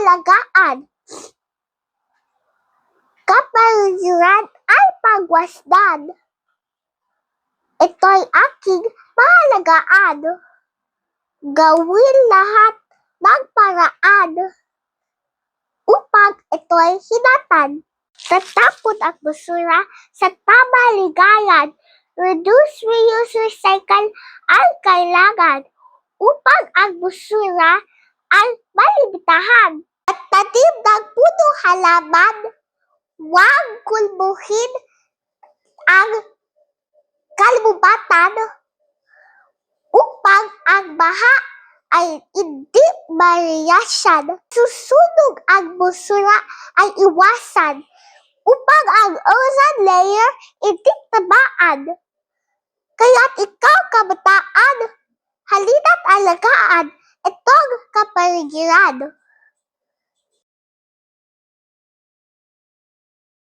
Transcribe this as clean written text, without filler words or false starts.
pangangalagaan. Kapaligiran ay pagwasdan. Ito'y aking pangalagaan. Gawin lahat ng paraan upang ito'y hinatan. Tatapon ang basura sa tamang ligayan. Reduce, reuse, recycle ang kailangan upang ang basura ay malimitahan. At tanim ng punong halaman, huwag kulbuhin ang kalibatan upang ang baha ay hindi mariyasan. Susunog ang basura ay iwasan upang ang ozone layer hindi tamaan. Kaya't ikaw, kabataan, halina't alagaan itong kapaligiran.